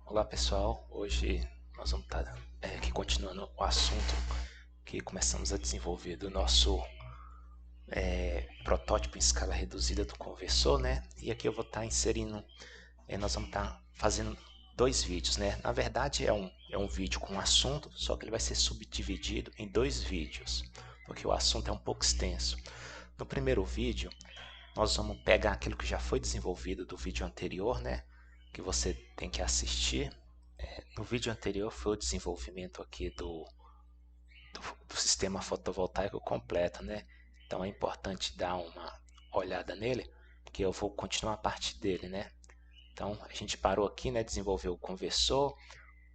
Olá pessoal, hoje nós vamos estar aqui continuando o assunto que começamos a desenvolver do nosso protótipo em escala reduzida do conversor, né? E aqui eu vou estar inserindo, nós vamos estar fazendo dois vídeos, né? Na verdade é um vídeo com um assunto, só que ele vai ser subdividido em dois vídeos, porque o assunto é um pouco extenso. No primeiro vídeo, nós vamos pegar aquilo que já foi desenvolvido do vídeo anterior, né? Que você tem que assistir. No vídeo anterior foi o desenvolvimento aqui do sistema fotovoltaico completo, né? Então é importante dar uma olhada nele, porque eu vou continuar a parte dele, né? Então a gente parou aqui, né? Desenvolveu o conversor,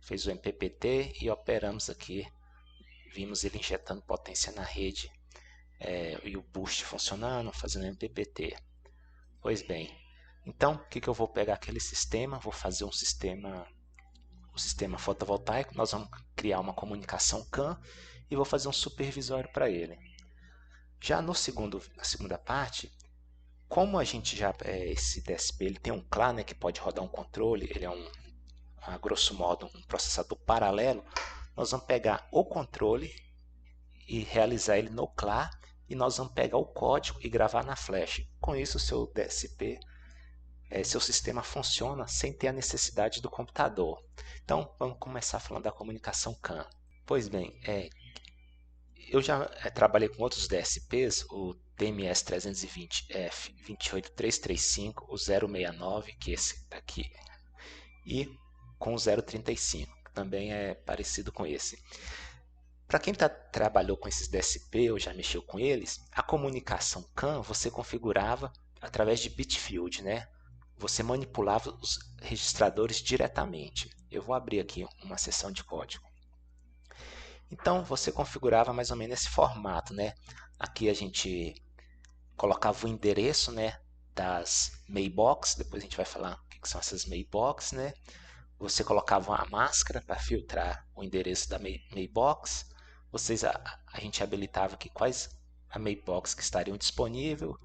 fez o MPPT e operamos aqui. Vimos ele injetando potência na rede e o boost funcionando, fazendo MPPT. Pois bem, então o que eu vou pegar aquele sistema, vou fazer um sistema o sistema fotovoltaico, nós vamos criar uma comunicação CAN e vou fazer um supervisório para ele. Já na segunda parte, como a gente já esse DSP ele tem um CLA, né, que pode rodar um controle, ele é a grosso modo um processador paralelo, nós vamos pegar o controle e realizar ele no CLA e nós vamos pegar o código e gravar na flash. Com isso, o seu DSP seu sistema funciona sem ter a necessidade do computador. Então, vamos começar falando da comunicação CAN. Pois bem, eu já trabalhei com outros DSPs, o TMS320F28335, o 069, que é esse daqui, e com o 035, que também é parecido com esse. Para quem trabalhou com esses DSP ou já mexeu com eles, a comunicação CAN você configurava através de Bitfield, né? Você manipulava os registradores diretamente. Eu vou abrir aqui uma seção de código. Então você configurava mais ou menos esse formato, né? Aqui a gente colocava o endereço, né, das mailbox, depois a gente vai falar o que são essas mailbox, né? Você colocava a máscara para filtrar o endereço da mailbox. A gente habilitava aqui quais a mailbox que estariam disponíveis,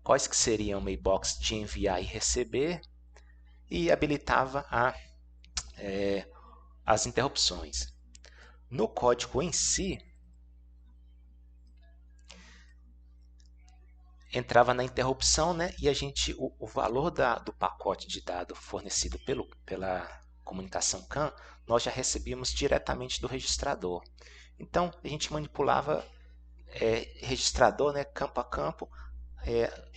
quais que seriam mailbox de enviar e receber, e habilitava as interrupções. No código em si, entrava na interrupção, né, e o valor do pacote de dados fornecido pela comunicação CAN, nós já recebíamos diretamente do registrador. Então, a gente manipulava registrador, né, campo a campo,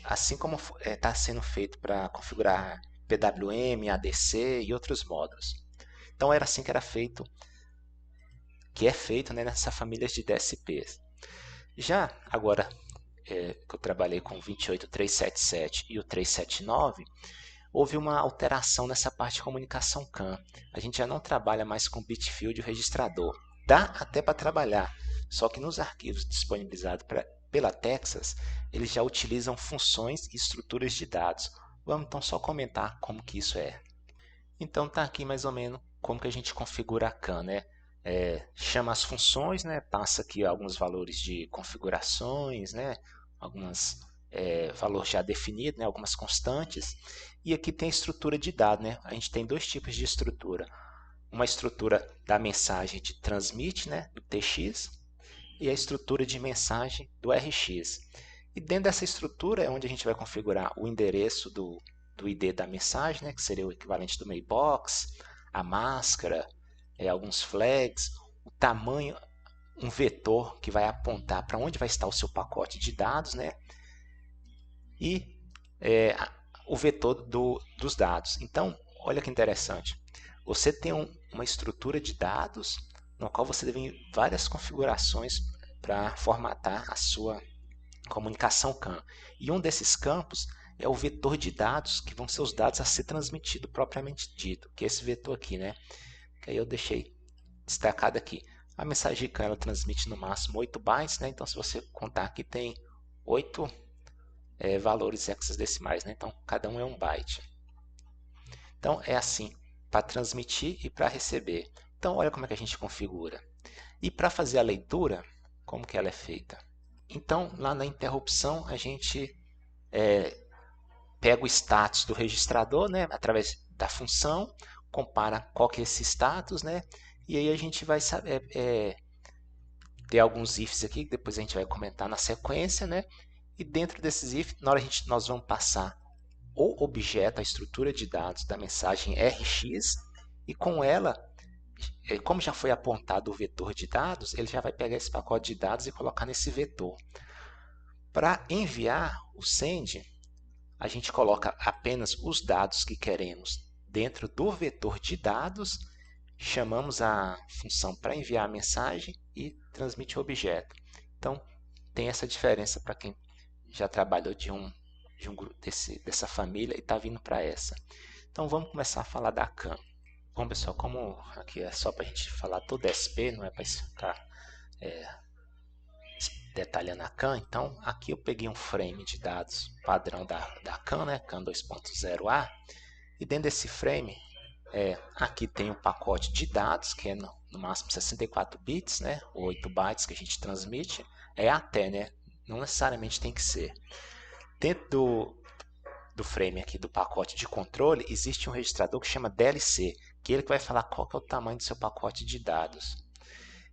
assim como está sendo feito para configurar PWM, ADC e outros módulos. Então era assim que era feito, que é feito, né, nessa família de DSPs. Já agora que eu trabalhei com o 28377 e o 379, houve uma alteração nessa parte de comunicação CAN. A gente já não trabalha mais com Bitfield e o registrador. Dá até para trabalhar, só que nos arquivos disponibilizados pela Texas, eles já utilizam funções e estruturas de dados. Vamos então só comentar como que isso é. Então tá aqui mais ou menos como que a gente configura a CAN, né? Chama as funções, né? Passa aqui alguns valores de configurações, né? Alguns valores já definidos, né? Algumas constantes. E aqui tem a estrutura de dados, né? A gente tem dois tipos de estrutura. Uma estrutura da mensagem de transmite, né? Do TX, e a estrutura de mensagem do RX. E dentro dessa estrutura é onde a gente vai configurar o endereço do ID da mensagem, né, que seria o equivalente do mailbox, a máscara, alguns flags, o tamanho, um vetor que vai apontar para onde vai estar o seu pacote de dados, né, e o vetor dos dados. Então, olha que interessante. Você tem uma estrutura de dados no qual você tem várias configurações para formatar a sua comunicação CAN. E um desses campos é o vetor de dados, que vão ser os dados a ser transmitido propriamente dito, que é esse vetor aqui, né? Que aí eu deixei destacado aqui. A mensagem CAN ela transmite no máximo 8 bytes, né? Então se você contar aqui tem 8 valores hexadecimais, né? Então cada um é 1 byte. Então é assim, para transmitir e para receber. Então olha como é que a gente configura. E para fazer a leitura, como que ela é feita? Então lá na interrupção a gente pega o status do registrador, né, através da função, compara qual que é esse status, né? E aí a gente vai saber, ter alguns ifs aqui, que depois a gente vai comentar na sequência, né? E dentro desses ifs, na hora nós vamos passar o objeto, a estrutura de dados da mensagem RX, e com ela, como já foi apontado o vetor de dados, ele já vai pegar esse pacote de dados e colocar nesse vetor. Para enviar o send, a gente coloca apenas os dados que queremos dentro do vetor de dados, chamamos a função para enviar a mensagem e transmite o objeto. Então, tem essa diferença para quem já trabalhou de um grupo dessa família e está vindo para essa. Então, vamos começar a falar da CAN. Bom, pessoal, como aqui é só para a gente falar todo SP, não é para ficar detalhando a CAN, então aqui eu peguei um frame de dados padrão da CAN, né, CAN 2.0a, e dentro desse frame, aqui tem um pacote de dados, que é no máximo 64 bits, né, ou 8 bytes que a gente transmite, até, né, não necessariamente tem que ser. Dentro do frame aqui do pacote de controle, existe um registrador que chama DLC, que ele vai falar qual que é o tamanho do seu pacote de dados.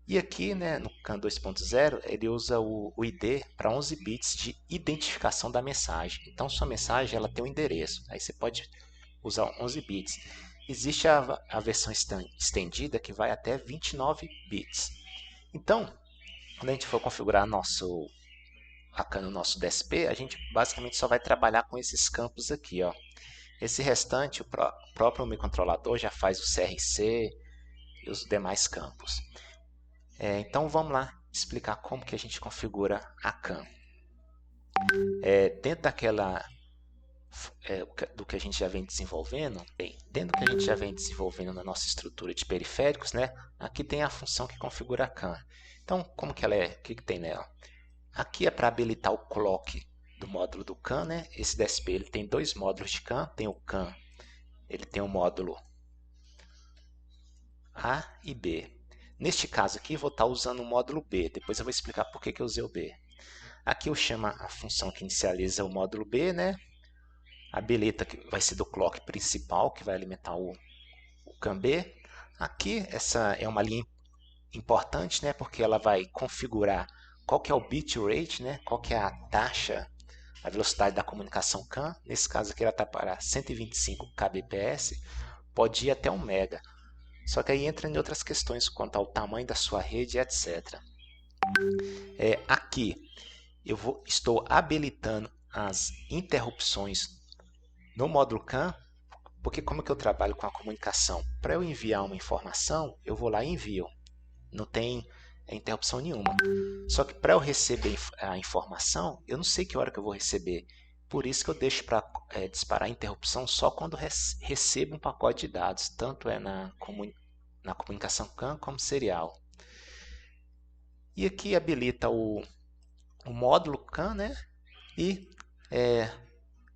E aqui, né, no CAN 2.0, ele usa o ID para 11 bits de identificação da mensagem. Então, sua mensagem ela tem um endereço. Aí você pode usar 11 bits. Existe a versão estendida que vai até 29 bits. Então, quando a gente for configurar a CAN no nosso DSP, a gente basicamente só vai trabalhar com esses campos aqui. Ó. Esse restante, o próprio microcontrolador já faz o CRC e os demais campos. Então vamos lá explicar como que a gente configura a CAN. Dentro do que a gente já vem desenvolvendo, na nossa estrutura de periféricos, né? Aqui tem a função que configura a CAN. Então, como que ela é? O que tem nela? Aqui é para habilitar o clock do módulo do CAN, né? Esse DSP ele tem dois módulos de CAN, tem o CAN, ele tem o módulo A e B. Neste caso aqui, vou estar usando o módulo B. Depois eu vou explicar por que eu usei o B. Aqui eu chamo a função que inicializa o módulo B, né? Habilita que vai ser do clock principal, que vai alimentar o CAN B. Aqui, essa é uma linha importante, né? Porque ela vai configurar qual que é o bitrate, né? Qual que é a taxa, a velocidade da comunicação CAN. Nesse caso aqui ela está para 125 kbps, pode ir até 1 mega. Só que aí entra em outras questões quanto ao tamanho da sua rede, etc. Aqui eu estou habilitando as interrupções no módulo CAN, porque como que eu trabalho com a comunicação? Para eu enviar uma informação, eu vou lá e envio. Não tem interrupção nenhuma. Só que para eu receber a informação, eu não sei que hora que eu vou receber. Por isso que eu deixo para disparar a interrupção só quando recebo um pacote de dados, tanto na comunicação CAN como serial. E aqui habilita o módulo CAN, né? E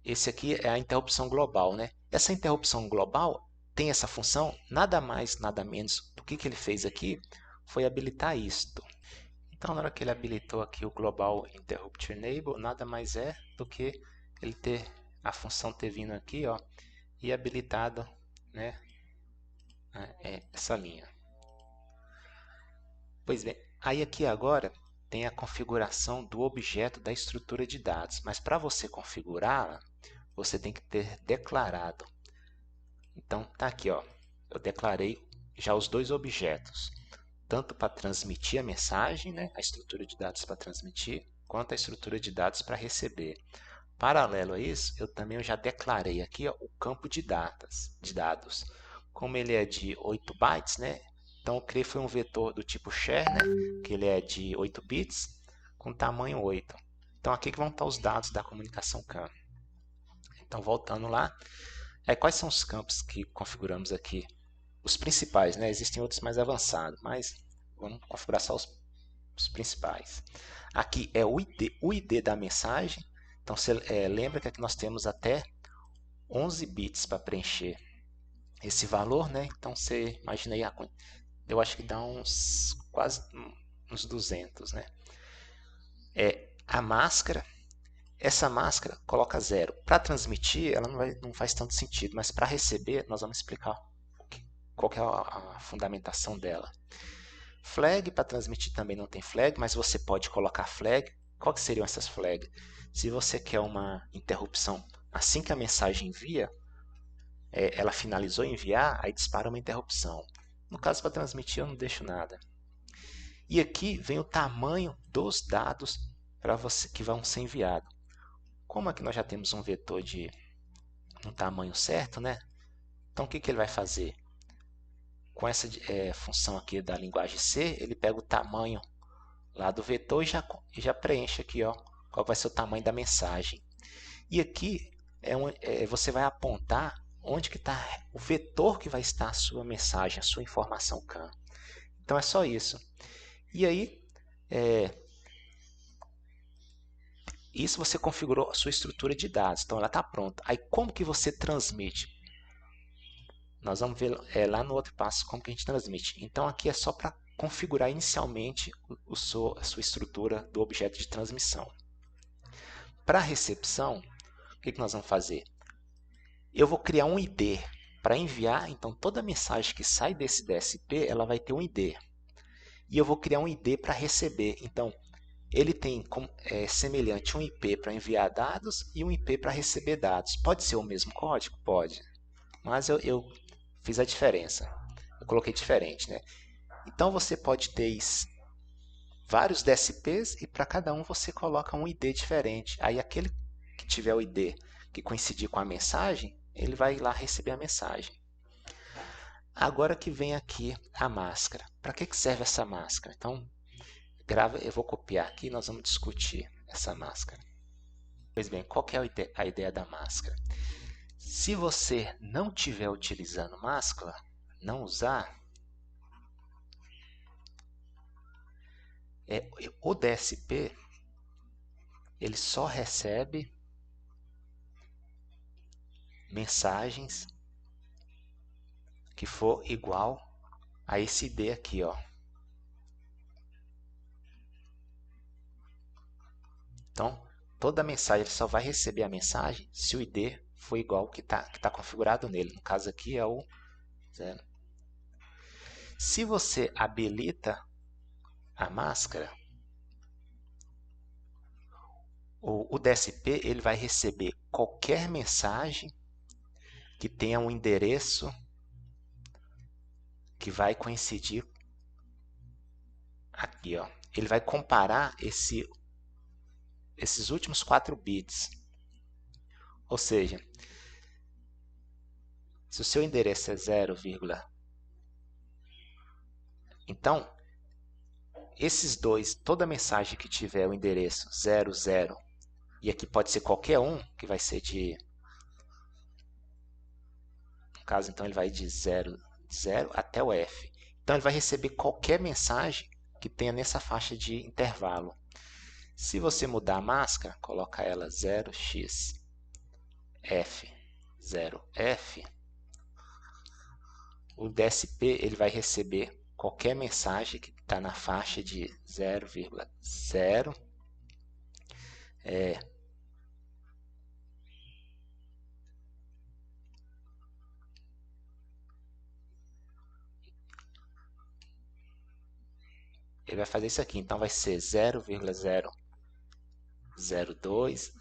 esse aqui é a interrupção global, né? Essa interrupção global tem essa função, nada mais, nada menos do que ele fez aqui, foi habilitar isto. Então, na hora que ele habilitou aqui o Global Interrupt Enable, nada mais é do que ele a função ter vindo aqui, ó, e habilitado, né, essa linha. Pois bem, aí aqui agora tem a configuração do objeto da estrutura de dados, mas para você configurá-la, você tem que ter declarado. Então, tá aqui, ó, eu declarei já os dois objetos, tanto para transmitir a mensagem, né, a estrutura de dados para transmitir, quanto a estrutura de dados para receber. Paralelo a isso, eu também já declarei aqui, ó, o campo de dados. Como ele é de 8 bytes, né, então eu criei foi um vetor do tipo char, né, que ele é de 8 bits, com tamanho 8. Então aqui que vão estar os dados da comunicação CAN. Então voltando lá, quais são os campos que configuramos aqui? Os principais, né? Existem outros mais avançados, mas vamos configurar só os principais. Aqui é o ID da mensagem. Então, você lembra que aqui nós temos até 11 bits para preencher esse valor, né? Então, você imagina aí, eu acho que dá quase uns 200, né? A máscara Essa máscara coloca 0. Para transmitir, ela não faz tanto sentido, mas para receber, nós vamos explicar qual que é a fundamentação dela. Flag, para transmitir também não tem flag, mas você pode colocar flag. Qual que seriam essas flags? Se você quer uma interrupção assim que a mensagem envia, ela finalizou enviar, aí dispara uma interrupção. No caso, para transmitir, eu não deixo nada. E aqui vem o tamanho dos dados para você que vão ser enviados. Como aqui nós já temos um vetor de um tamanho certo, né? Então o que ele vai fazer? Com essa função aqui da linguagem C, ele pega o tamanho lá do vetor e já preenche aqui, ó, qual vai ser o tamanho da mensagem. E aqui você vai apontar onde que está o vetor que vai estar a sua mensagem, a sua informação CAN. Então é só isso. E aí, isso você configurou a sua estrutura de dados, então ela está pronta. Aí como que você transmite? Nós vamos ver lá no outro passo como que a gente transmite. Então aqui é só para configurar inicialmente a sua estrutura do objeto de transmissão. Para recepção, o que nós vamos fazer? Eu vou criar um ID para enviar, então toda mensagem que sai desse DSP, ela vai ter um ID. E eu vou criar um ID para receber, então ele tem semelhante um IP para enviar dados e um IP para receber dados. Pode ser o mesmo código? Pode, mas eu fiz a diferença, eu coloquei diferente, né? Então você pode ter vários DSPs e para cada um você coloca um ID diferente. Aí aquele que tiver o ID que coincidir com a mensagem, ele vai lá receber a mensagem. Agora que vem aqui a máscara. Para que serve essa máscara? Então, eu vou copiar aqui e nós vamos discutir essa máscara. Pois bem, qual que é a ideia da máscara? Se você não estiver utilizando máscara, não usar, o DSP ele só recebe mensagens que for igual a esse ID aqui, ó. Então, toda mensagem ele só vai receber a mensagem se o ID for igual ao que tá configurado nele. No caso aqui é o 0. Se você habilita a máscara, o DSP ele vai receber qualquer mensagem que tenha um endereço que vai coincidir aqui, ó. Ele vai comparar esses últimos 4 bits. Ou seja, se o seu endereço é 0, então esses dois, toda mensagem que tiver o endereço 00, e aqui pode ser qualquer um, que vai ser no caso então ele vai de 0 até o F. Então ele vai receber qualquer mensagem que tenha nessa faixa de intervalo. Se você mudar a máscara, coloca ela 0x F 0F, o DSP ele vai receber qualquer mensagem que está na faixa de 0,0 ele vai fazer isso aqui, então vai ser 0,002,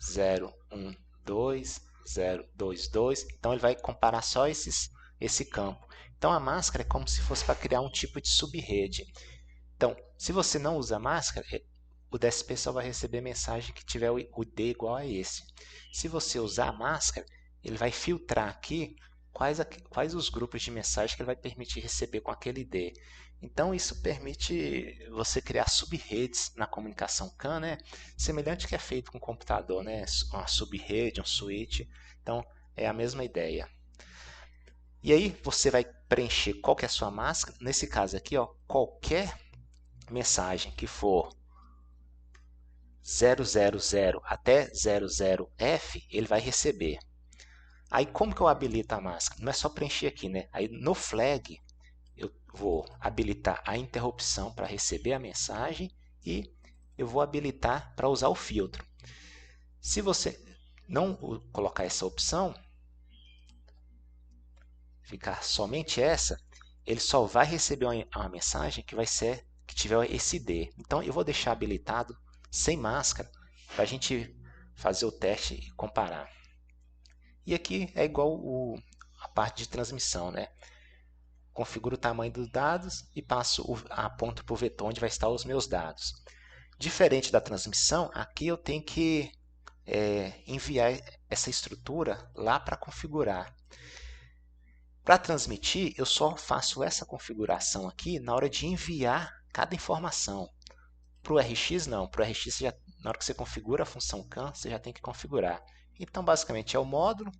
012, 022, então ele vai comparar só esse campo. Então a máscara é como se fosse para criar um tipo de subrede. Então, se você não usa máscara, o DSP só vai receber mensagem que tiver o ID igual a esse. Se você usar a máscara, ele vai filtrar aqui quais os grupos de mensagem que ele vai permitir receber com aquele ID. Então isso permite você criar subredes na comunicação CAN, né? Semelhante ao que é feito com o computador, né? Uma subrede, um switch. Então é a mesma ideia. E aí você vai preencher qual que é a sua máscara. Nesse caso aqui, ó, qualquer mensagem que for 000 até 00F, ele vai receber. Aí como que eu habilito a máscara? Não é só preencher aqui, né? Aí no flag eu vou habilitar a interrupção para receber a mensagem e eu vou habilitar para usar o filtro. Se você não colocar essa opção, ficar somente essa, ele só vai receber uma mensagem que tiver esse ID. Então eu vou deixar habilitado sem máscara para a gente fazer o teste e comparar. E aqui é igual a parte de transmissão, né? Configuro o tamanho dos dados e aponto para o vetor onde vai estar os meus dados. Diferente da transmissão, aqui eu tenho que enviar essa estrutura lá para configurar. Para transmitir, eu só faço essa configuração aqui na hora de enviar cada informação. Para o RX, não. Para o RX, na hora que você configura a função CAN, você já tem que configurar. Então, basicamente, é o módulo.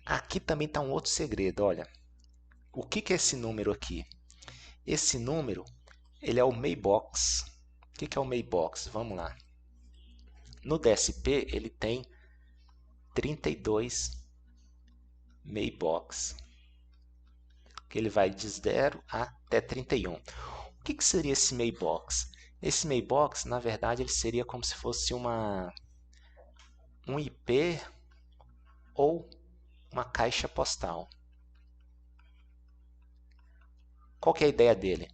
Aqui também está um outro segredo. Olha, o que é esse número aqui? Esse número ele é o Maybox. O que é o Maybox? Vamos lá. No DSP, ele tem 32 Maybox. Que ele vai de 0 até 31. O que seria esse Maybox? Esse Maybox, na verdade, ele seria como se fosse um IP ou uma caixa postal. Qual que é a ideia dele?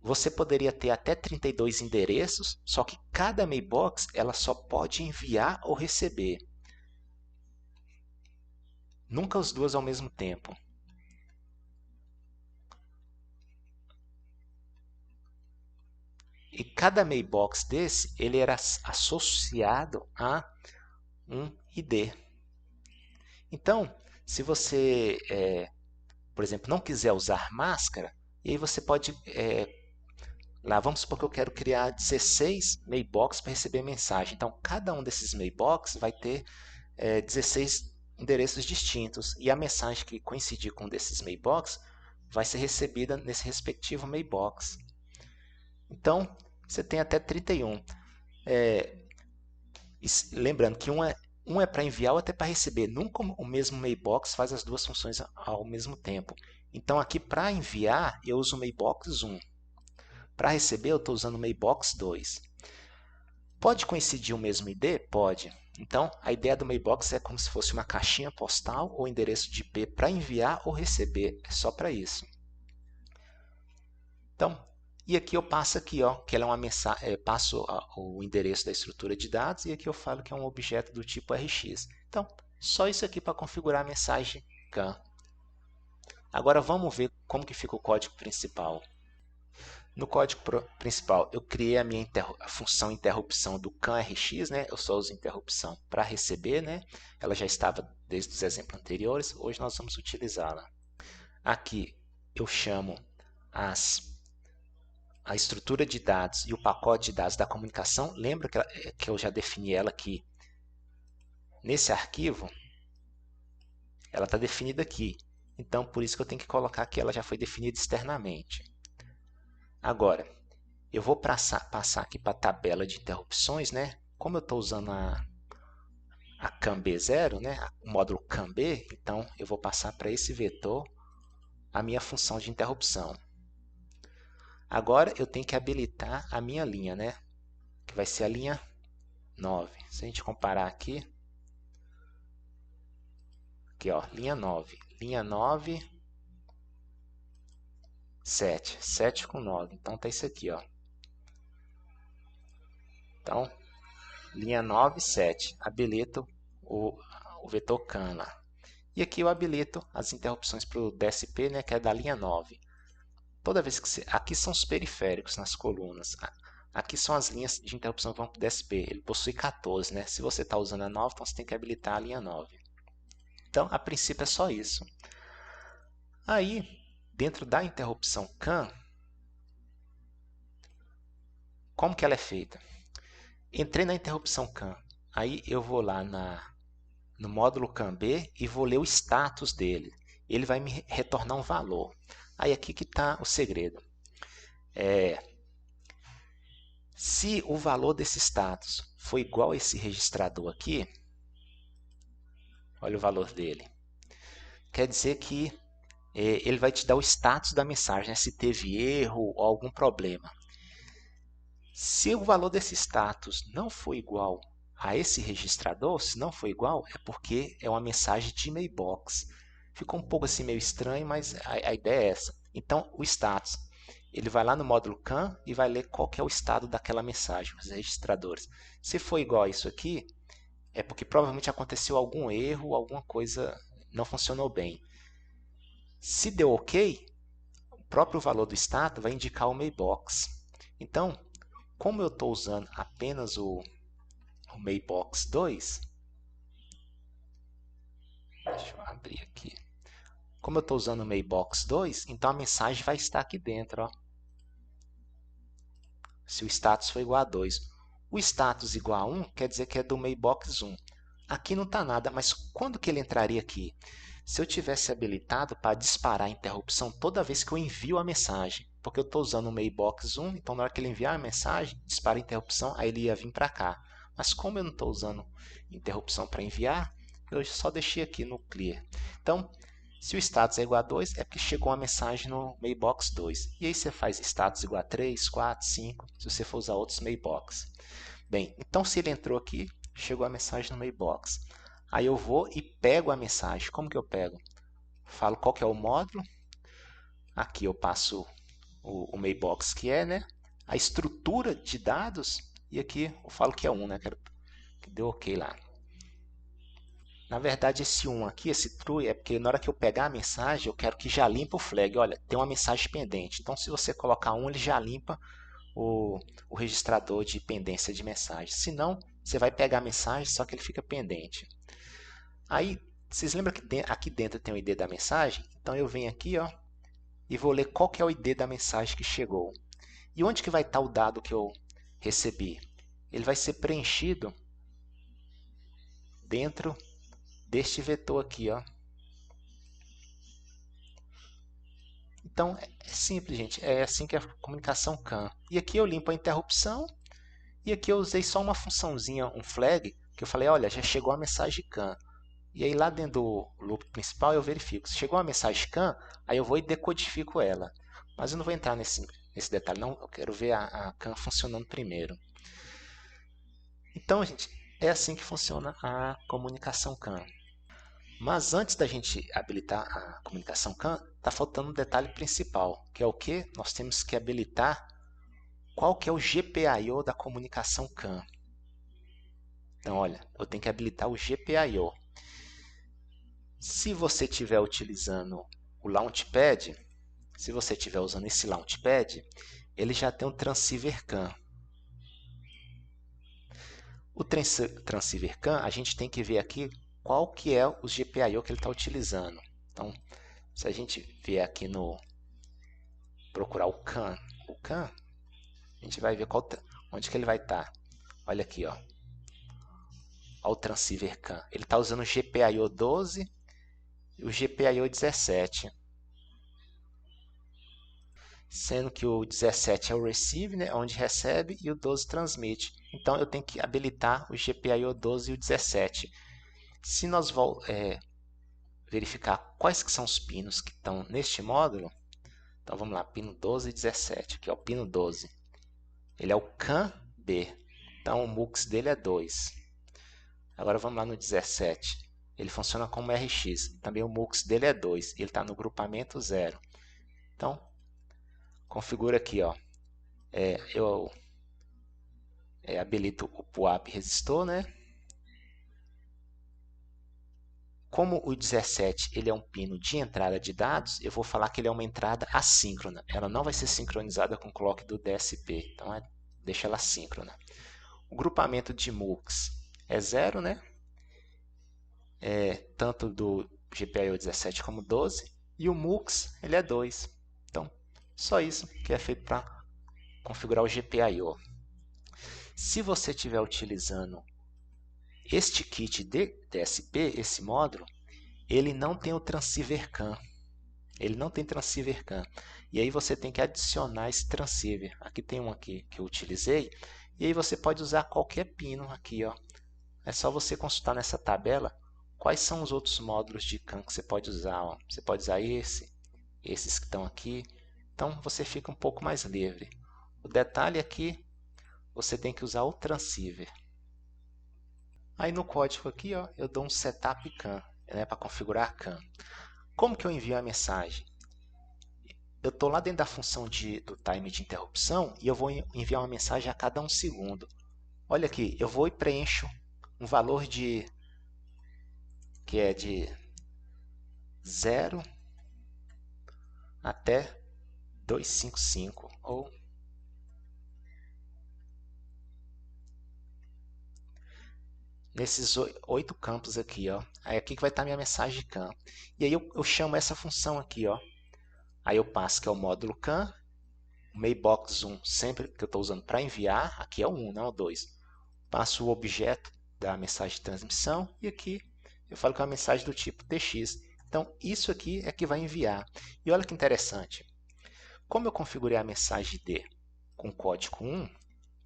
Você poderia ter até 32 endereços, só que cada Maybox ela só pode enviar ou receber. Nunca os duas ao mesmo tempo. E cada Maybox desse, ele era associado a um ID. Então, se você, por exemplo, não quiser usar máscara, e aí você pode, lá, vamos supor que eu quero criar 16 Maybox para receber mensagem. Então, cada um desses Maybox vai ter 16 endereços distintos. E a mensagem que coincidir com um desses Maybox vai ser recebida nesse respectivo Maybox. Então, você tem até 31. Lembrando que um é para enviar, outro é para receber. Nunca o mesmo Maybox faz as duas funções ao mesmo tempo. Então, aqui para enviar, eu uso o Maybox 1. Para receber, eu estou usando o Maybox 2. Pode coincidir o mesmo ID? Pode. Então, a ideia do Maybox é como se fosse uma caixinha postal ou endereço de IP para enviar ou receber. É só para isso. Então, e aqui eu passo aqui, ó, que ela é uma mensagem, passo o endereço da estrutura de dados e aqui eu falo que é um objeto do tipo RX. Então, só isso aqui para configurar a mensagem CAN. Agora vamos ver como que fica o código principal. No código principal, eu criei a minha função interrupção do CAN-RX, né? Eu só uso interrupção para receber, né? Ela já estava desde os exemplos anteriores, hoje nós vamos utilizá-la. Aqui eu chamo a estrutura de dados e o pacote de dados da comunicação. Lembra que eu já defini ela aqui nesse arquivo? Ela está definida aqui. Então, por isso que eu tenho que colocar que ela já foi definida externamente. Agora, eu vou passar aqui para a tabela de interrupções, né? Como eu estou usando a CANB0, né? O módulo CANB, então eu vou passar para esse vetor a minha função de interrupção. Agora eu tenho que habilitar a minha linha, né? Que vai ser a linha 9. Se a gente comparar aqui, ó, linha 9. Linha 9, 7. 7 com 9. Então tá isso aqui, ó. Então, linha 9, 7. Habilito o vetor CAN lá. E aqui eu habilito as interrupções para o DSP, né, que é da linha 9. Toda vez que aqui são os periféricos nas colunas. Aqui são as linhas de interrupção que vão para o DSP. Ele possui 14, né? Se você está usando a 9, então você tem que habilitar a linha 9. Então, a princípio é só isso. Aí, dentro da interrupção CAN, como que ela é feita? Entrei na interrupção CAN. Aí eu vou lá no módulo CANB e vou ler o status dele. Ele vai me retornar um valor. Aí aqui que está o segredo. Se o valor desse status for igual a esse registrador aqui, olha o valor dele, quer dizer que ele vai te dar o status da mensagem, né? Se teve erro ou algum problema. Se o valor desse status não for igual a esse registrador, se não for igual, é porque é uma mensagem de mailbox. Ficou um pouco assim meio estranho, mas a ideia é essa. Então, o status, ele vai lá no módulo CAN e vai ler qual que é o estado daquela mensagem, os registradores. Se for igual a isso aqui, é porque provavelmente aconteceu algum erro, alguma coisa não funcionou bem. Se deu OK, o próprio valor do status vai indicar o mailbox. Então, como eu estou usando apenas o mailbox 2, deixa eu abrir aqui. Como eu estou usando o mailbox 2, então a mensagem vai estar aqui dentro. Ó. Se o status for igual a 2. O status igual a 1 quer dizer que é do mailbox 1. Aqui não está nada, mas quando que ele entraria aqui? Se eu tivesse habilitado para disparar a interrupção toda vez que eu envio a mensagem, porque eu estou usando o mailbox 1, então na hora que ele enviar a mensagem, dispara a interrupção, aí ele ia vir para cá. Mas como eu não estou usando interrupção para enviar, eu só deixei aqui no clear. Então, se o status é igual a 2, é porque chegou uma mensagem no mailbox 2. E aí você faz status igual a 3, 4, 5, se você for usar outros mailbox. Bem, então se ele entrou aqui, chegou a mensagem no mailbox. Aí eu vou e pego a mensagem. Como que eu pego? Falo qual que é o módulo. Aqui eu passo o mailbox que é, né? A estrutura de dados. E aqui eu falo que é 1, né? Que deu OK lá. Na verdade, esse 1 aqui, esse true, é porque na hora que eu pegar a mensagem, eu quero que já limpa o flag. Olha, tem uma mensagem pendente. Então, se você colocar 1, ele já limpa o registrador de pendência de mensagem. Se não, você vai pegar a mensagem, só que ele fica pendente. Aí, vocês lembram que aqui dentro tem o ID da mensagem? Então, eu venho aqui ó, e vou ler qual que é o ID da mensagem que chegou. E onde que vai estar o dado que eu recebi? Ele vai ser preenchido dentro deste vetor aqui, ó. Então, é simples, gente. É assim que é a comunicação CAN. E aqui eu limpo a interrupção. E aqui eu usei só uma funçãozinha, um flag, que eu falei, olha, já chegou a mensagem CAN. E aí lá dentro do loop principal eu verifico. Se chegou uma mensagem CAN, aí eu vou e decodifico ela. Mas eu não vou entrar nesse detalhe, não. Eu quero ver a CAN funcionando primeiro. Então, gente, é assim que funciona a comunicação CAN. Mas antes da gente habilitar a comunicação CAN, está faltando um detalhe principal, que é o que? Nós temos que habilitar qual que é o GPIO da comunicação CAN. Então, olha, eu tenho que habilitar o GPIO. Se você estiver utilizando o Launchpad, se você estiver usando esse Launchpad, ele já tem um Transceiver CAN. O Transceiver CAN, a gente tem que ver aqui qual que é o GPIO que ele está utilizando. Então, se a gente vier aqui no procurar o CAN, a gente vai ver onde que ele vai estar. Olha aqui, ó. Olha o Transceiver CAN. Ele está usando o GPIO 12 e o GPIO 17. Sendo que o 17 é o receive, né, onde recebe, e o 12 transmite. Então, eu tenho que habilitar o GPIO 12 e o 17. Se nós verificar quais que são os pinos que estão neste módulo, então vamos lá, pino 12 e 17, aqui é o pino 12. Ele é o CAN B, então o MUX dele é 2. Agora vamos lá no 17, ele funciona como RX, também o MUX dele é 2, ele está no grupamento 0. Então, configura aqui, ó. Eu habilito o PUAP resistor, né? Como o 17 ele é um pino de entrada de dados, eu vou falar que ele é uma entrada assíncrona. Ela não vai ser sincronizada com o clock do DSP, então deixa ela síncrona. O grupamento de MUX é 0, né? Tanto do GPIO 17 como 12. E o MUX ele é 2. Então, só isso que é feito para configurar o GPIO. Se você estiver utilizando este kit de DSP, esse módulo, ele não tem o Transceiver CAN. Ele não tem Transceiver CAN. E aí você tem que adicionar esse Transceiver. Aqui tem um aqui que eu utilizei. E aí você pode usar qualquer pino aqui, ó. É só você consultar nessa tabela quais são os outros módulos de CAN que você pode usar, ó. Você pode usar esses que estão aqui. Então você fica um pouco mais livre. O detalhe aqui, você tem que usar o Transceiver. Aí no código aqui, ó, eu dou um setup CAN, né, para configurar a CAN. Como que eu envio a mensagem? Eu estou lá dentro da função do time de interrupção e eu vou enviar uma mensagem a cada 1 segundo. Olha aqui, eu vou e preencho um valor que é de 0 até 255 ou nesses 8 campos aqui, ó. Aí aqui que vai estar minha mensagem CAN. E aí eu chamo essa função aqui, ó. Aí eu passo que é o módulo CAN, o Mailbox 1 sempre que eu estou usando para enviar, aqui é o 1, não é o 2. Passo o objeto da mensagem de transmissão e aqui eu falo que é uma mensagem do tipo DX. Então isso aqui é que vai enviar. E olha que interessante. Como eu configurei a mensagem D com código 1,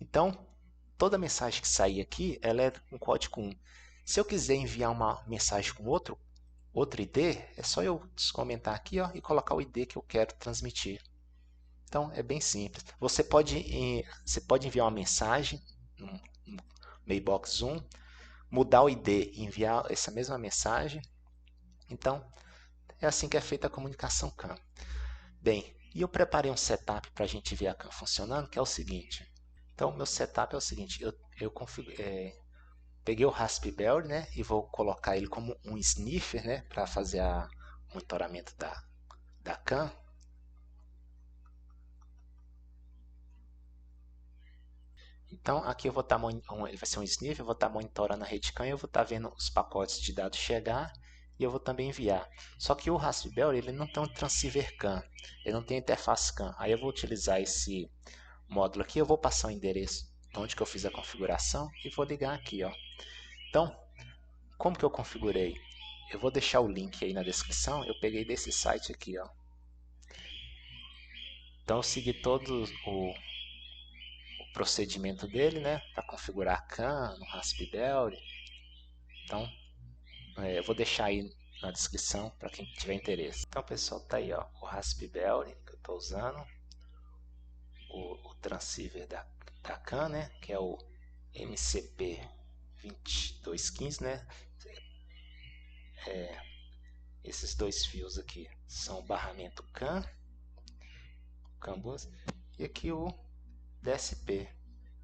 então toda mensagem que sair aqui ela é com código 1. Se eu quiser enviar uma mensagem com outro ID, é só eu descomentar aqui, ó, e colocar o ID que eu quero transmitir. Então é bem simples. Você pode enviar uma mensagem no Mailbox 1, mudar o ID e enviar essa mesma mensagem. Então é assim que é feita a comunicação CAN. Bem, e eu preparei um setup para a gente ver a CAN funcionando, que é o seguinte. Então, meu setup é o seguinte, eu peguei o Raspberry, né, e vou colocar ele como um sniffer, né, para fazer o monitoramento da CAN. Então, aqui eu vou estar ele vai ser um sniffer, eu vou estar monitorando a rede CAN, eu vou estar vendo os pacotes de dados chegar e eu vou também enviar. Só que o Raspberry ele não tem um transceiver CAN, ele não tem interface CAN. Aí eu vou utilizar esse módulo aqui, eu vou passar o endereço onde que eu fiz a configuração e vou ligar aqui, ó. Então, como que eu configurei? Eu vou deixar o link aí na descrição, eu peguei desse site aqui, ó. Então eu segui todo o procedimento dele, né, para configurar a CAN no Raspberry. Então, eu vou deixar aí na descrição para quem tiver interesse. Então, pessoal, tá aí, ó, o Raspberry que eu estou usando, o transceiver da CAN, né, que é o MCP 2215, né? Esses dois fios aqui são o barramento CAN bus, e aqui o DSP.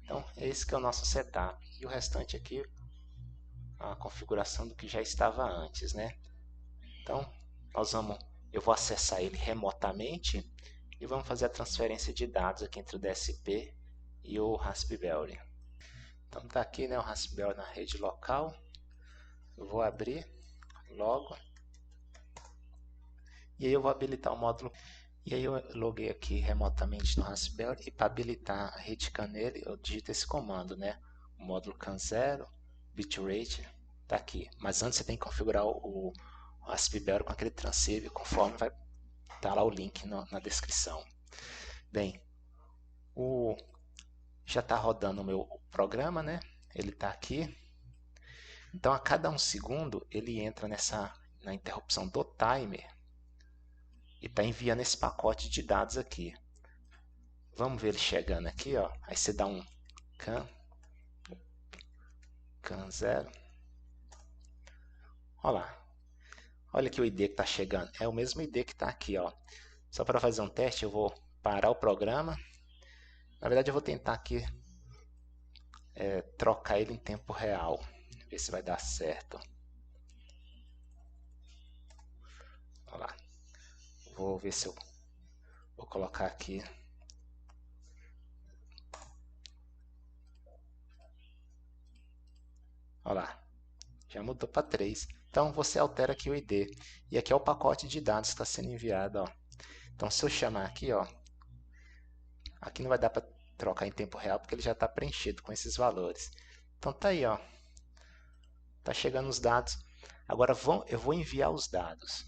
Então, esse que é o nosso setup. E o restante aqui, a configuração do que já estava antes, né? Então, eu vou acessar ele remotamente e vamos fazer a transferência de dados aqui entre o DSP e o Raspberry. Então, tá aqui, né, o Raspberry na rede local. Eu vou abrir logo. E aí eu vou habilitar o módulo. E aí eu loguei aqui remotamente no Raspberry e para habilitar a rede CAN nele, eu digito esse comando, né? O módulo CAN 0, bitrate, tá aqui. Mas antes você tem que configurar o Raspberry com aquele transceiver, conforme vai estar lá o link na descrição. Bem, já está rodando o meu programa, né? Ele está aqui. Então a cada 1 segundo ele entra na interrupção do timer e está enviando esse pacote de dados aqui. Vamos ver ele chegando aqui, ó. Aí você dá um CAN 0. Olha lá. Olha aqui o ID que está chegando. É o mesmo ID que está aqui, ó. Só para fazer um teste, eu vou parar o programa. Na verdade, eu vou tentar aqui trocar ele em tempo real. Ver se vai dar certo. Olha lá. Vou ver se eu vou colocar aqui. Olha lá. Já mudou para 3. Então você altera aqui o ID. E aqui é o pacote de dados que está sendo enviado, ó. Então se eu chamar aqui, ó, aqui não vai dar para trocar em tempo real porque ele já está preenchido com esses valores. Então tá aí, ó. Tá chegando os dados. Agora eu vou enviar os dados.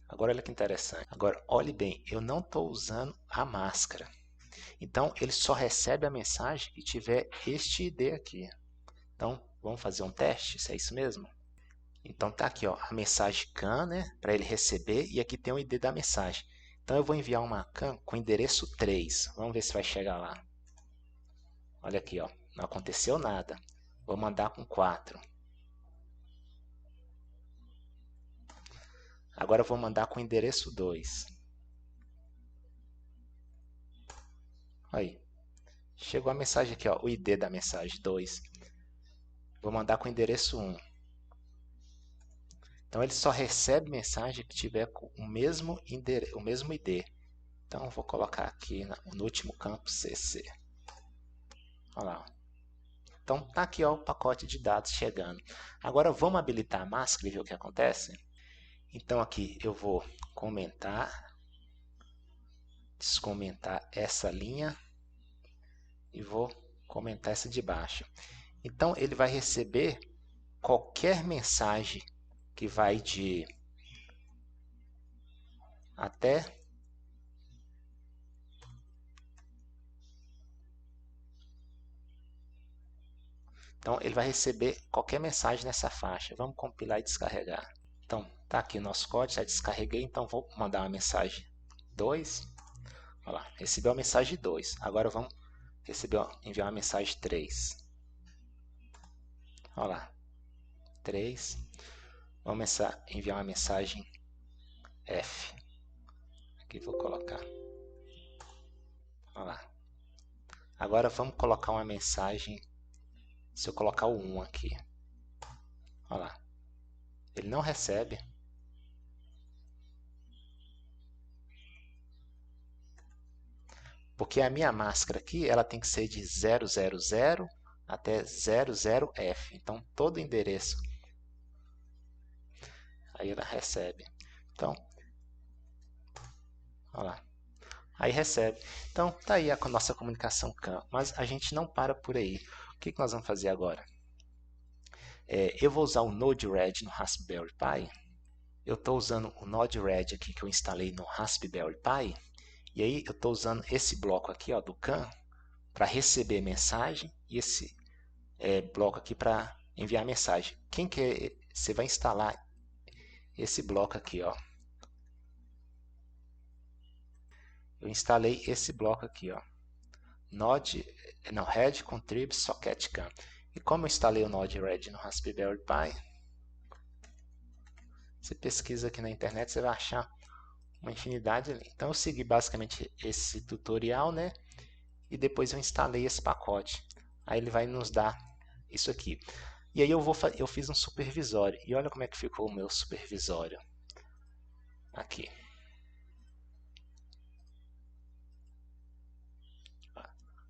Agora olha que interessante. Agora olhe bem, eu não estou usando a máscara. Então ele só recebe a mensagem que tiver este ID aqui. Então vamos fazer um teste, se é isso mesmo? Então tá aqui, ó, a mensagem CAN, né, para ele receber, e aqui tem o ID da mensagem. Então eu vou enviar uma CAN com endereço 3. Vamos ver se vai chegar lá. Olha aqui, ó, não aconteceu nada. Vou mandar com 4. Agora eu vou mandar com o endereço 2. Aí. Chegou a mensagem aqui, ó, o ID da mensagem 2. Vou mandar com o endereço 1. Então ele só recebe mensagem que tiver com o mesmo ID. Então eu vou colocar aqui no último campo CC. Olha lá. Então tá aqui, ó, o pacote de dados chegando. Agora vamos habilitar a máscara e ver o que acontece? Então aqui eu vou descomentar essa linha e vou comentar essa de baixo. Então ele vai receber qualquer mensagem que vai de até então ele vai receber qualquer mensagem nessa faixa. Vamos compilar e descarregar. Então tá aqui o nosso código, já descarreguei, então vou mandar uma mensagem 2. Olha lá, recebeu a mensagem 2. Agora vamos enviar uma mensagem 3. Olha lá, 3. Vamos enviar uma mensagem F. Aqui vou colocar. Olha lá. Agora vamos colocar uma mensagem. Se eu colocar o 1 aqui. Olha lá. Ele não recebe. Porque a minha máscara aqui, ela tem que ser de 000 até 00F. Então, todo endereço. Aí ela recebe. Então, olha lá. Aí recebe. Então, tá aí a nossa comunicação CAN. Mas a gente não para por aí. O que nós vamos fazer agora? Eu vou usar o Node-RED no Raspberry Pi. Eu estou usando o Node-RED aqui que eu instalei no Raspberry Pi. E aí eu estou usando esse bloco aqui, ó, do CAN para receber mensagem e esse bloco aqui para enviar mensagem. Você vai instalar esse bloco aqui, ó. Eu instalei esse bloco aqui, ó. Red Contrib Socket CAN. E como eu instalei o Node-RED no Raspberry Pi, você pesquisa aqui na internet, você vai achar uma infinidade ali. Então eu segui basicamente esse tutorial, né? E depois eu instalei esse pacote. Aí ele vai nos dar isso aqui. E aí eu fiz um supervisório. E olha como é que ficou o meu supervisório. Aqui.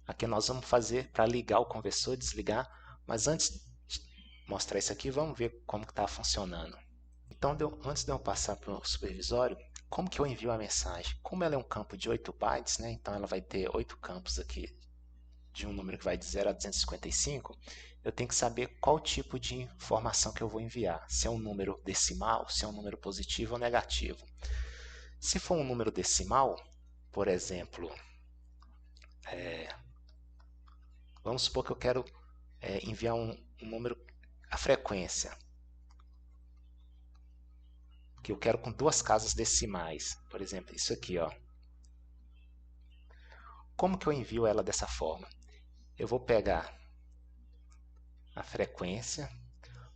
Aqui nós vamos fazer para ligar o conversor, desligar. Mas antes de mostrar isso aqui, vamos ver como está funcionando. Então, antes de eu passar para o supervisório, como que eu envio a mensagem? Como ela é um campo de 8 bytes, né? Então ela vai ter 8 campos aqui de um número que vai de 0 a 255, eu tenho que saber qual tipo de informação que eu vou enviar. Se é um número decimal, se é um número positivo ou negativo. Se for um número decimal, por exemplo, vamos supor que eu quero enviar um número, a frequência, que eu quero com 2 casas decimais. Por exemplo, isso aqui, ó. Como que eu envio ela dessa forma? Eu vou pegar a frequência,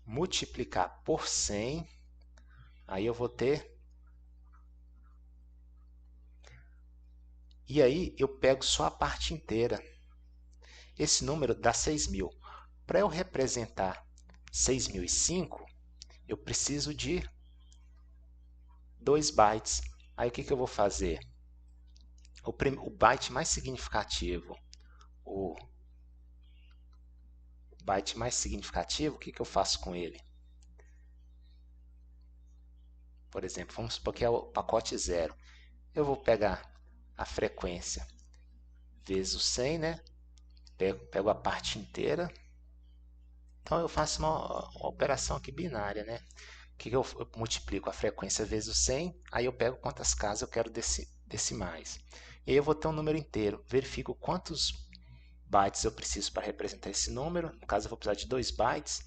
multiplicar por 100, aí eu vou ter... E aí eu pego só a parte inteira. Esse número dá 6.000. Para eu representar 6.005, eu preciso de 2 bytes. Aí o que eu vou fazer? O byte mais significativo, o byte mais significativo, o que eu faço com ele? Por exemplo, vamos supor que é o pacote 0. Eu vou pegar a frequência vezes o 100, né? Pego a parte inteira. Então eu faço uma operação aqui binária, né? Que eu multiplico a frequência vezes o 100, aí eu pego quantas casas eu quero decimais. E aí eu vou ter um número inteiro, verifico quantos bytes eu preciso para representar esse número. No caso eu vou precisar de 2 bytes.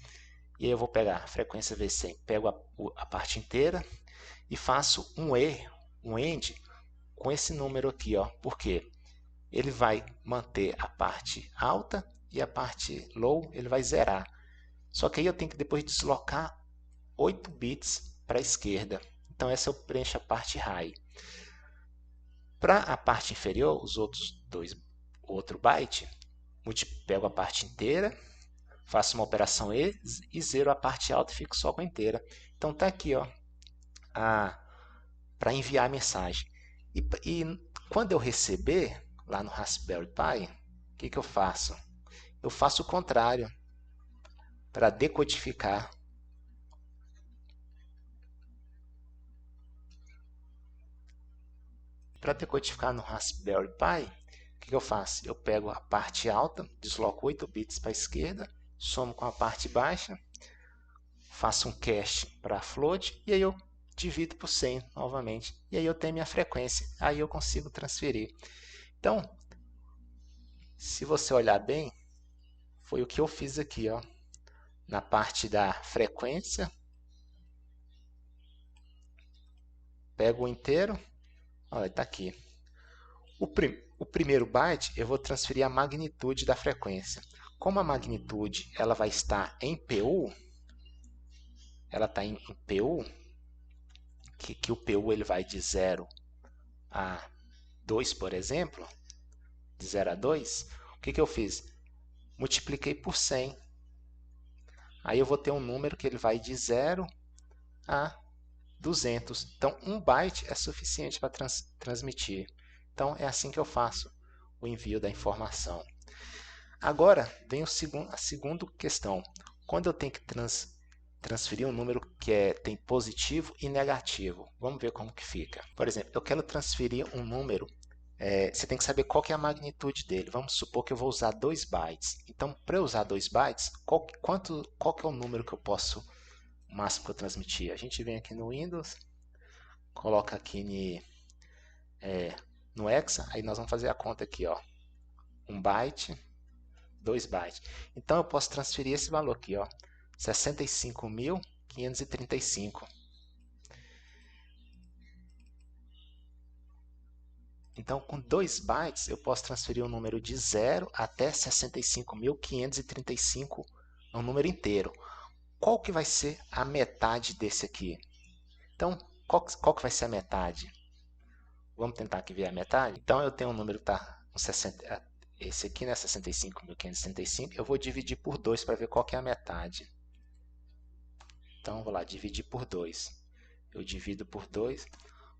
E aí eu vou pegar a frequência vezes 100, pego a parte inteira e faço um AND com esse número aqui, ó. Por quê? Ele vai manter a parte alta e a parte low ele vai zerar. Só que aí eu tenho que depois deslocar 8 bits para a esquerda. Então essa eu preencho a parte high. Para a parte inferior, os outros dois, o outro byte, pego a parte inteira, faço uma operação e zero a parte alta e fico só com a inteira. Então tá aqui, ó, para enviar a mensagem. E quando eu receber lá no Raspberry Pi, o que eu faço? Eu faço o contrário, para decodificar. Para decodificar no Raspberry Pi, o que eu faço? Eu pego a parte alta, desloco 8 bits para a esquerda, somo com a parte baixa, faço um cache para float e aí eu divido por 100 novamente. E aí eu tenho minha frequência, aí eu consigo transferir. Então, se você olhar bem, foi o que eu fiz aqui, ó, na parte da frequência. Pego o inteiro, olha, está aqui. O primeiro byte eu vou transferir a magnitude da frequência. Como a magnitude ela vai estar em PU, ela está em PU, que o PU ele vai de 0 a 2, por exemplo, de 0 a 2, o que eu fiz? Multipliquei por 100. Aí eu vou ter um número que ele vai de 0 a 200. Então, 1 byte é suficiente para transmitir. Então, é assim que eu faço o envio da informação. Agora, vem a segunda questão. Quando eu tenho que transferir um número que tem positivo e negativo, vamos ver como que fica. Por exemplo, eu quero transferir um número, você tem que saber qual que é a magnitude dele. Vamos supor que eu vou usar 2 bytes. Então, para eu usar 2 bytes, qual que é o número que eu posso, o máximo que eu transmitir? A gente vem aqui no Windows, coloca aqui no Hexa, aí nós vamos fazer a conta aqui, ó. 1 byte, 2 bytes. Então eu posso transferir esse valor aqui, ó, 65.535. Então, com 2 bytes, eu posso transferir um número de 0 até 65.535, um número inteiro. Qual que vai ser a metade desse aqui? Então, qual que vai ser a metade? Vamos tentar aqui ver a metade? Então, eu tenho um número que está com 60, esse aqui, né, 65.535, eu vou dividir por 2 para ver qual que é a metade. Então, vou lá, dividir por 2. Eu divido por 2,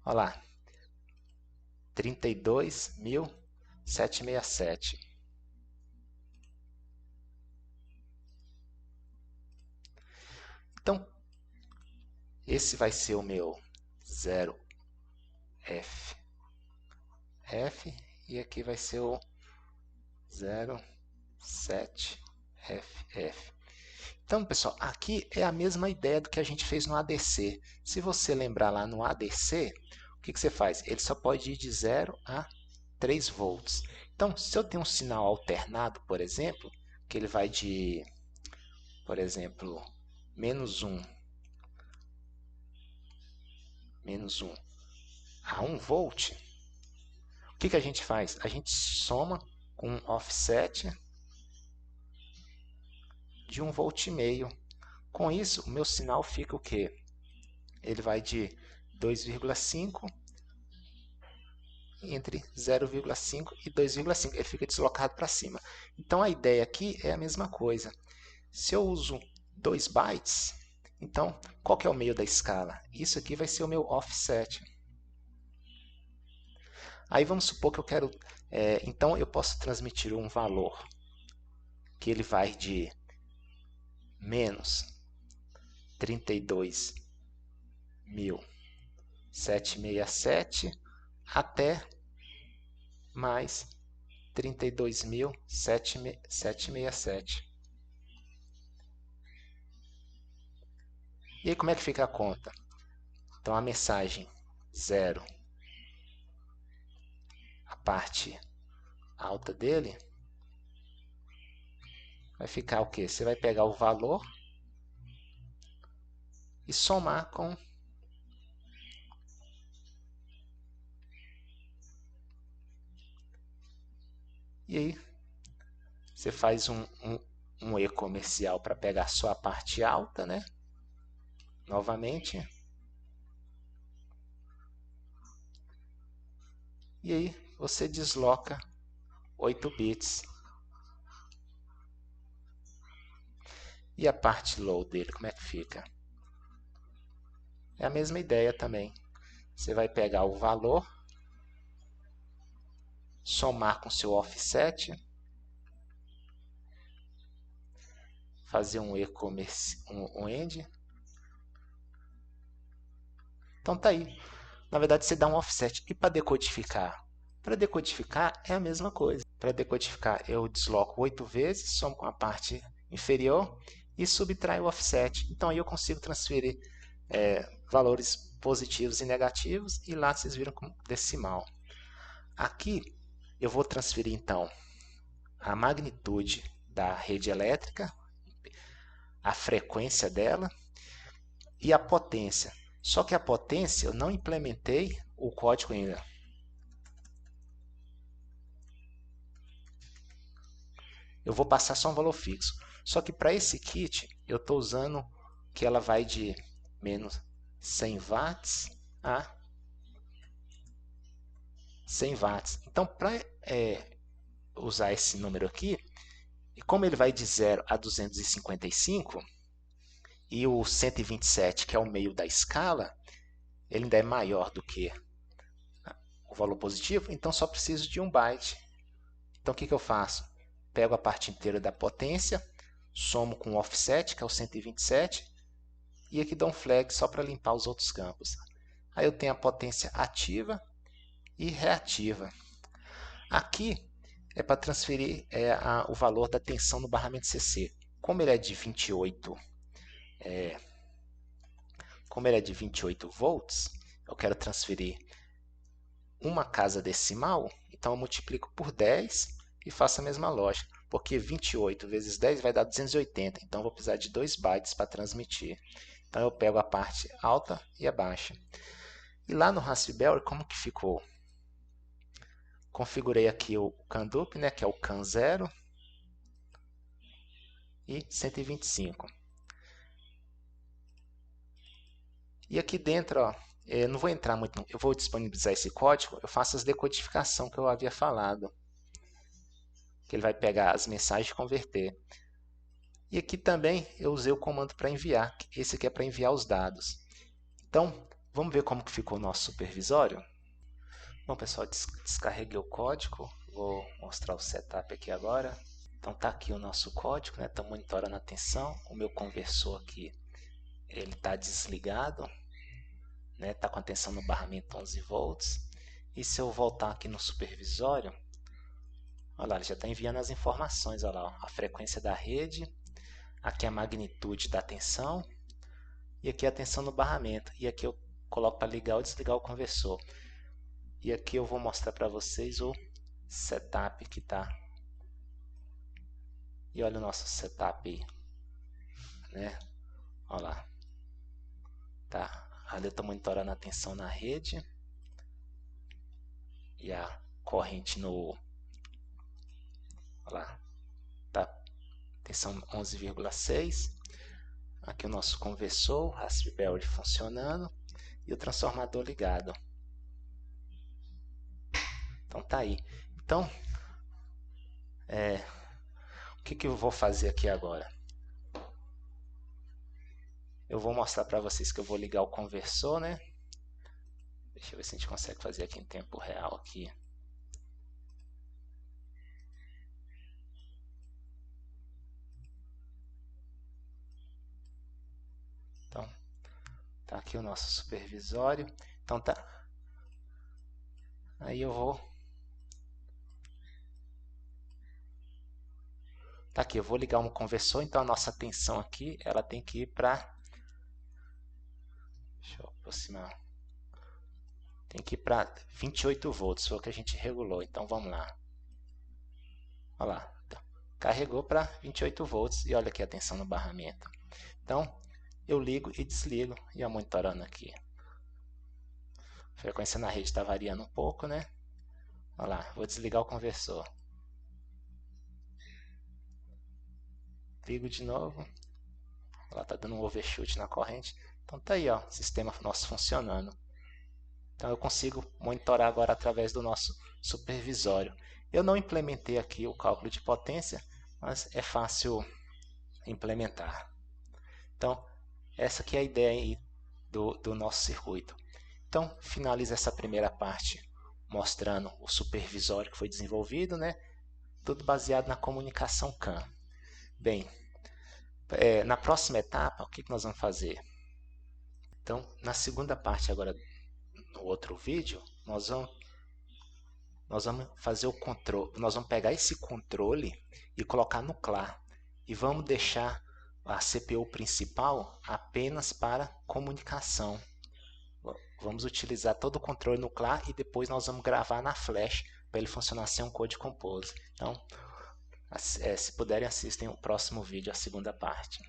olha lá, 32.767. Então, esse vai ser o meu 0F. E aqui vai ser o 07FF. Então, pessoal, aqui é a mesma ideia do que a gente fez no ADC. Se você lembrar lá no ADC, o que você faz? Ele só pode ir de 0 a 3 volts. Então, se eu tenho um sinal alternado, por exemplo, que ele vai de, por exemplo, menos 1 a 1 volt, o que a gente faz? A gente soma com um offset de 1,5 volt. Com isso, o meu sinal fica o quê? Ele vai de 2,5 entre 0,5 e 2,5. Ele fica deslocado para cima. Então, a ideia aqui é a mesma coisa. Se eu uso 2 bytes, então, qual que é o meio da escala? Isso aqui vai ser o meu offset. Aí vamos supor que eu quero... então, eu posso transmitir um valor que ele vai de menos 32.767 até mais 32.767. E aí como é que fica a conta? Então a mensagem 0, a parte alta dele, vai ficar o quê? Você vai pegar o valor e somar com e aí você faz um E comercial para pegar só a parte alta, né? Novamente. E aí você desloca 8 bits. E a parte low dele, como é que fica? É a mesma ideia também. Você vai pegar o valor, somar com seu offset, fazer um e-commerce, um end. Então tá aí. Na verdade você dá um offset. E para decodificar? Para decodificar é a mesma coisa. Para decodificar eu desloco 8 vezes, somo com a parte inferior e subtraio o offset. Então aí eu consigo transferir valores positivos e negativos, e lá vocês viram com decimal. Aqui eu vou transferir então a magnitude da rede elétrica, a frequência dela e a potência. Só que a potência eu não implementei o código ainda. Eu vou passar só um valor fixo. Só que para esse kit eu estou usando que ela vai de menos 100 watts a 100 watts. Então para usar esse número aqui, e como ele vai de 0 a 255, e o 127, que é o meio da escala, ele ainda é maior do que o valor positivo, então só preciso de 1 byte. Então o que eu faço? Pego a parte inteira da potência, somo com o offset, que é o 127, e aqui dou um flag só para limpar os outros campos. Aí eu tenho a potência ativa e reativa. Aqui é para transferir o valor da tensão no barramento CC. Como ele é de 28 volts, eu quero transferir uma casa decimal, então eu multiplico por 10 e faço a mesma lógica, porque 28 vezes 10 vai dar 280, então eu vou precisar de 2 bytes para transmitir. Então eu pego a parte alta e a baixa. E lá no Raspberry, como que ficou? Configurei aqui o CANDUP, né, que é o CAN 0 e 125. E aqui dentro, ó, eu não vou entrar muito, eu vou disponibilizar esse código, eu faço as decodificação que eu havia falado, que ele vai pegar as mensagens e converter. E aqui também eu usei o comando para enviar, esse aqui é para enviar os dados. Então, vamos ver como que ficou o nosso supervisório? Bom, pessoal, descarreguei o código, vou mostrar o setup aqui agora. Então tá aqui o nosso código, né? Está monitorando a tensão, o meu conversor aqui, ele está desligado, né? Está com a tensão no barramento 11 volts. E se eu voltar aqui no supervisório, olha lá, ele já está enviando as informações, olha lá, ó, a frequência da rede, aqui a magnitude da tensão, e aqui a tensão no barramento. E aqui eu coloco para ligar ou desligar o conversor. E aqui eu vou mostrar para vocês o setup que está. E olha o nosso setup aí, né? Olha lá. Tá. Ali eu estou monitorando a tensão na rede e a corrente no. Olha lá. Tá. Tensão 11,6. Aqui o nosso conversor, Raspberry funcionando e o transformador ligado. Então tá aí. Então, o que eu vou fazer aqui agora? Eu vou mostrar para vocês que eu vou ligar o conversor, né? Deixa eu ver se a gente consegue fazer aqui em tempo real aqui. Então, tá aqui o nosso supervisório. Então tá. Aí eu vou. Tá aqui, eu vou ligar um conversor, então a nossa tensão aqui, ela tem que ir para. Deixa eu aproximar. Tem que ir para 28 volts, foi o que a gente regulou. Então vamos lá. Olha lá. Carregou para 28 volts e olha aqui a tensão no barramento. Então eu ligo e desligo e eu monitorando aqui. A frequência na rede está variando um pouco, né? Olha lá, vou desligar o conversor. ligo de novo. Ela está dando um overshoot na corrente. Então tá aí, ó, o sistema nosso funcionando. Então eu consigo monitorar agora através do nosso supervisório. Eu não implementei aqui o cálculo de potência, mas é fácil implementar. Então essa aqui é a ideia aí do nosso circuito. Então finaliza essa primeira parte mostrando o supervisório que foi desenvolvido, né? Tudo baseado na comunicação CAN. Bem, na próxima etapa, o que nós vamos fazer? Então, na segunda parte agora, no outro vídeo, nós vamos fazer o controle, nós vamos pegar esse controle e colocar no CLA e vamos deixar a CPU principal apenas para comunicação. Vamos utilizar todo o controle no CLA e depois nós vamos gravar na flash para ele funcionar sem um code compose. Então, se puderem, assistem o próximo vídeo, a segunda parte.